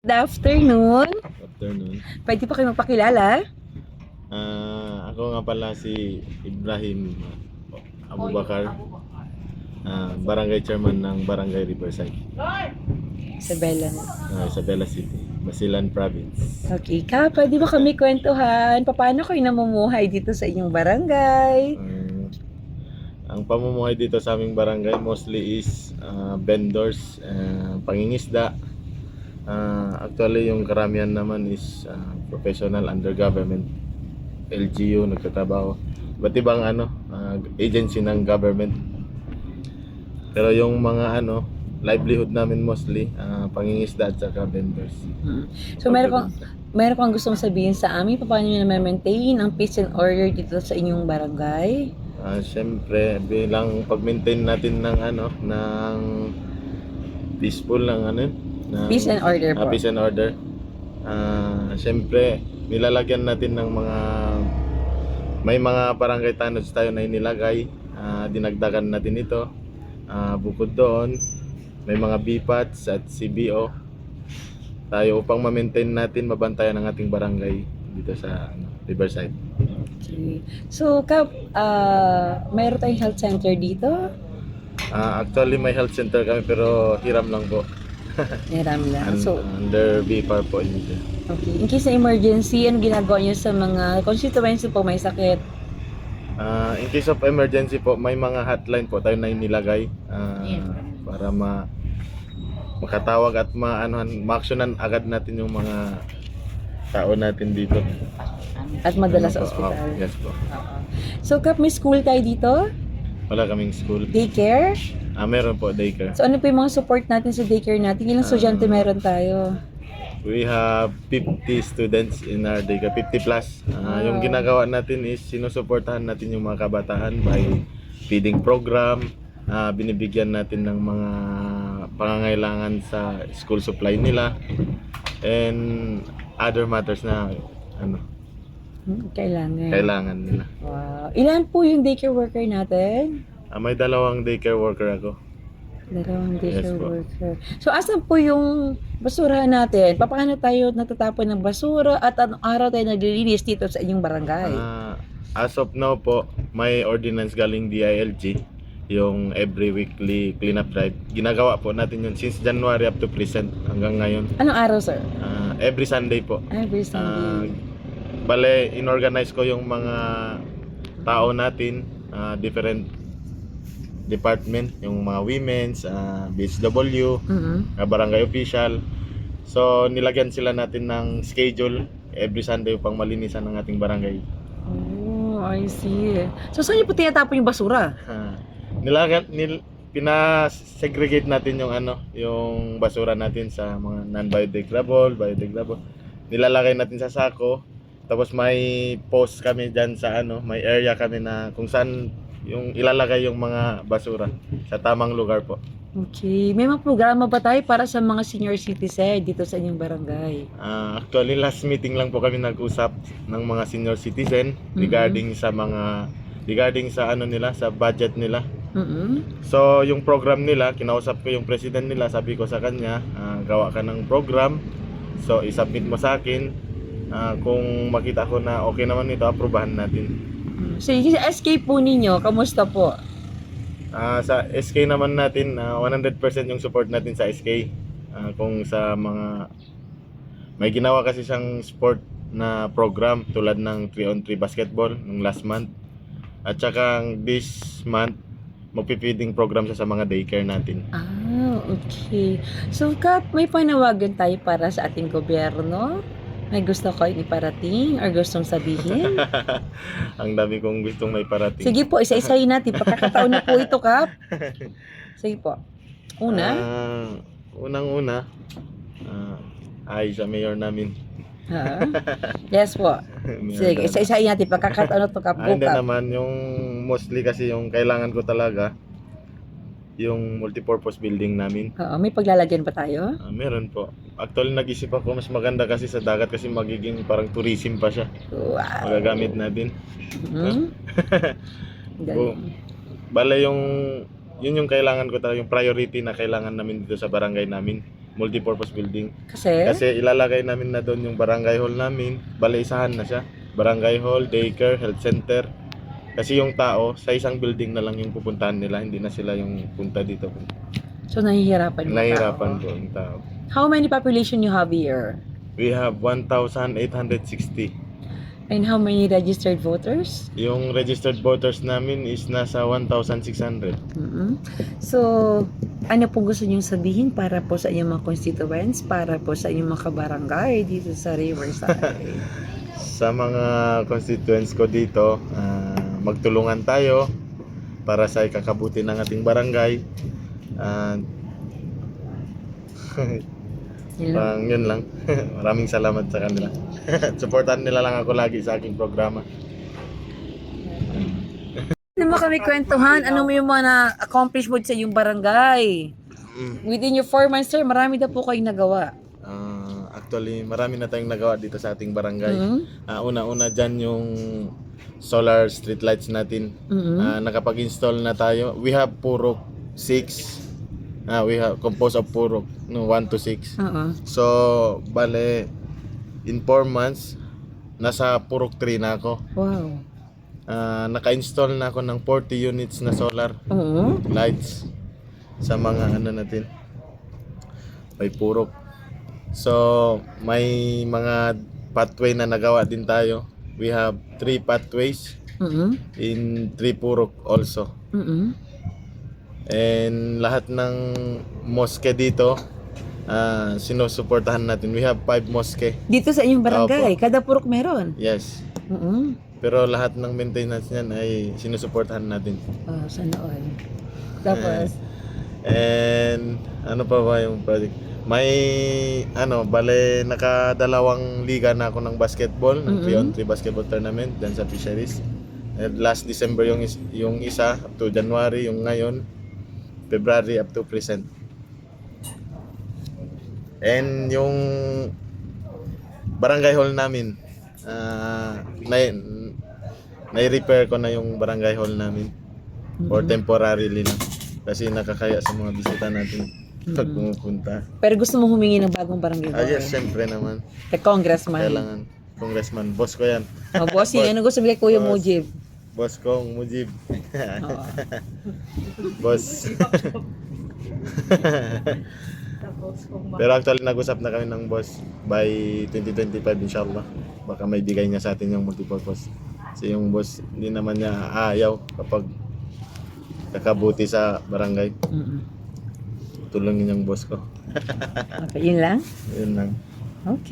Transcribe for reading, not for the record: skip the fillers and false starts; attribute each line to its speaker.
Speaker 1: Good afternoon.
Speaker 2: Afternoon.
Speaker 1: Pwede pa kayo magpakilala?
Speaker 2: Ako nga pala si Ibrahim Abubakar, Barangay Chairman ng Barangay Riverside,
Speaker 1: Isabela.
Speaker 2: Isabela City, Basilan Province.
Speaker 1: Okay, pwede ba kami kwentuhan? Paano kayo namumuhay dito sa inyong barangay?
Speaker 2: Ang pamumuhay dito sa aming barangay mostly is vendors, pangingisda. Actually yung karamihan naman is professional under government, LGU, nagtatrabaho iba't ibang agency ng government. Pero yung mga livelihood namin mostly pangingisda at saka vendors.
Speaker 1: So meron kang gustong sabihin sa amin paano niyo na-maintain ang peace and order dito sa inyong barangay?
Speaker 2: Siyempre bilang pag-maintain natin ng peaceful ng
Speaker 1: Peace and order po.
Speaker 2: Peace and order. Siyempre nilalagyan natin ng may mga barangay tanods tayo na inilagay, dinagdagan natin ito. Bukod doon, may mga BPATs at CBO tayo upang ma-maintain natin, mabantayan ang ating barangay dito sa Riverside.
Speaker 1: Okay. So, mayroon tayong health center dito?
Speaker 2: Actually may health center kami pero hiram lang po.
Speaker 1: Hiram lang. So,
Speaker 2: under BPAR po yun.
Speaker 1: okay. In case na emergency, ano ginagawa niyo sa mga constituency po may sakit?
Speaker 2: In case of emergency po, may mga hotline po tayo na inilagay para makatawag at ma-actionan agad natin yung mga tao natin dito.
Speaker 1: At madala sa ospital?
Speaker 2: Yes po.
Speaker 1: So, may school tayo dito?
Speaker 2: Wala kaming school.
Speaker 1: Daycare?
Speaker 2: Meron po daycare.
Speaker 1: So, ano po yung mga support natin sa daycare natin? Ilang estudyante meron tayo?
Speaker 2: We have 50 students in our daycare, 50 plus. Yung ginagawa natin is sinusuportahan natin yung mga kabataan by feeding program, binibigyan natin ng mga pangangailangan sa school supply nila, and other matters na kailangan nila.
Speaker 1: Wow. Ilan po yung daycare worker natin?
Speaker 2: May 2 daycare worker ako.
Speaker 1: 2 daycare
Speaker 2: Yes po.
Speaker 1: worker. So, asan po yung basurahan natin? Paano tayo natatapon ng basura at anong araw tayo naglilinis dito sa inyong barangay?
Speaker 2: As of now po, may ordinance galing DILG, yung every weekly cleanup drive. Ginagawa po natin yun since January up to present hanggang ngayon.
Speaker 1: Anong araw, sir?
Speaker 2: Every Sunday po.
Speaker 1: Every Sunday.
Speaker 2: Bale, inorganize ko yung mga tao natin, different department, yung mga women's, BHW, barangay official. So, nilagyan sila natin ng schedule every Sunday upang malinisan ng ating barangay.
Speaker 1: Oh, I see. So, saan niyo po tinatapon yung basura?
Speaker 2: Pinasegregate natin yung basura natin sa mga non-biodegradable, biodegradable. Nilalagay natin sa sako. Tapos may post kami diyan sa may area kami na kung saan yung ilalagay yung mga basura sa tamang lugar po.
Speaker 1: Okay. May mga programa ba tayo para sa mga senior citizen dito sa inyong barangay?
Speaker 2: Actually last meeting lang po kami nag-usap ng mga senior citizen regarding sa nila, sa budget nila. So yung program nila, kinausap ko yung president nila, sabi ko sa kanya, gawa ka ng program, so isubmit mo sa akin, kung makita ko na okay naman ito, aprobahan natin.
Speaker 1: So yung SK po ninyo, kamusta po?
Speaker 2: Sa SK naman natin, 100% yung support natin sa SK. Kung sa mga may ginawa kasi siyang sport na program tulad ng 3-on-3 basketball nung last month. At saka this month, magpi-feeding program siya sa mga daycare natin.
Speaker 1: Okay. So, may panawagan tayo para sa ating gobyerno? May gusto ko iparating or gustong sabihin?
Speaker 2: Ang dami kong gustong may parating.
Speaker 1: Sige po, isa-isahin natin. Pagkakataon na po ito, Kap. Sige po. Una?
Speaker 2: Unang-una, ay sa mayor namin.
Speaker 1: Yes po. Sige, isa-isahin natin. Pagkakataon na ito, Kap.
Speaker 2: Hindi naman, yung mostly kasi yung kailangan ko talaga, yung multipurpose building namin.
Speaker 1: May paglalagyan ba tayo?
Speaker 2: Meron po. Actually, nag-isip ako, mas maganda kasi sa dagat kasi magiging parang tourism pa siya.
Speaker 1: Wow.
Speaker 2: Magagamit natin.
Speaker 1: Galing.
Speaker 2: Bale, yun yung kailangan ko talaga, yung priority na kailangan namin dito sa barangay namin. multipurpose building.
Speaker 1: Kasi?
Speaker 2: Kasi ilalagay namin na doon yung barangay hall namin. Bale, isahan na siya. Barangay hall, daycare, health center. Kasi yung tao, sa isang building na lang yung pupuntahan nila. Hindi na sila yung punta dito.
Speaker 1: So, nahihirapan yung
Speaker 2: Nahihirapan
Speaker 1: tao.
Speaker 2: po yung tao.
Speaker 1: How many population you have here?
Speaker 2: We have 1,860.
Speaker 1: And how many registered voters?
Speaker 2: Yung registered voters namin is nasa 1,600.
Speaker 1: Mm-mm. So, ano po gusto niyong sabihin para po sa inyong mga constituents, para po sa inyong mga kabarangay dito sa Riverside?
Speaker 2: Sa mga constituents ko dito, magtulungan tayo para sa ikakabuti ng ating barangay.
Speaker 1: Yun lang.
Speaker 2: Yun lang. Maraming salamat sa kanila. Supportan nila lang ako lagi sa aking programa.
Speaker 1: Ano mo kami kwentuhan? Ano mo yung mga na-accomplish mo sa iyong barangay? Within your 4 months, sir, marami na po kayong nagawa.
Speaker 2: Actually, marami na tayong nagawa dito sa ating barangay.
Speaker 1: Mhm.
Speaker 2: Una-una dyan yung solar street lights natin.
Speaker 1: Mhm.
Speaker 2: Nakapag-install na tayo. We have Purok 6. We have composed of Purok 1 to 6.
Speaker 1: Oo.
Speaker 2: So, bale, in 4 months, nasa Purok 3 na ako.
Speaker 1: Wow.
Speaker 2: Naka-install na ako ng 40 units na solar
Speaker 1: Oo.
Speaker 2: lights sa mga ano natin. May Purok. So, may mga pathway na nagawa din tayo. We have 3 pathways
Speaker 1: Mhm.
Speaker 2: in 3 Purok also.
Speaker 1: Mhm.
Speaker 2: And lahat ng mosque dito, sinusuportahan natin. We have 5 mosque.
Speaker 1: Dito sa inyong barangay,
Speaker 2: Opo.
Speaker 1: kada purok meron.
Speaker 2: Yes.
Speaker 1: Mhm.
Speaker 2: Pero lahat ng maintenance niyan ay sinusuportahan natin.
Speaker 1: Oh, sana all. Tapos,
Speaker 2: And ano pa ba yung project? May bale nakadalawang liga na ako ng basketball, ng 3-on-3 basketball tournament dyan sa Fisheries. And last December yung isa, up to January, yung ngayon, February up to present. And yung barangay hall namin, nai-repair ko na yung barangay hall namin for temporarily lang. Kasi nakakaya sa mga bisita natin pag pumupunta.
Speaker 1: pero gusto mo humingi ng bagong barangay hall?
Speaker 2: Yes, syempre naman.
Speaker 1: Kay Congressman.
Speaker 2: Kailangan. Congressman, boss ko yan.
Speaker 1: Oh, bossing, ano gusto mo kay Kuya
Speaker 2: Boss.
Speaker 1: Mujib?
Speaker 2: Boss kong Mujib.
Speaker 1: Oo.
Speaker 2: Boss. Pero actually nag-usap na kami ng boss by 2025 inshallah. Baka may bigay niya sa atin yung multipurpose. Kasi yung boss, hindi naman niya ayaw kapag kakabuti sa barangay.
Speaker 1: Mhm.
Speaker 2: Tulungin yung boss ko.
Speaker 1: Okay, yun lang?
Speaker 2: Yun lang.
Speaker 1: Okay.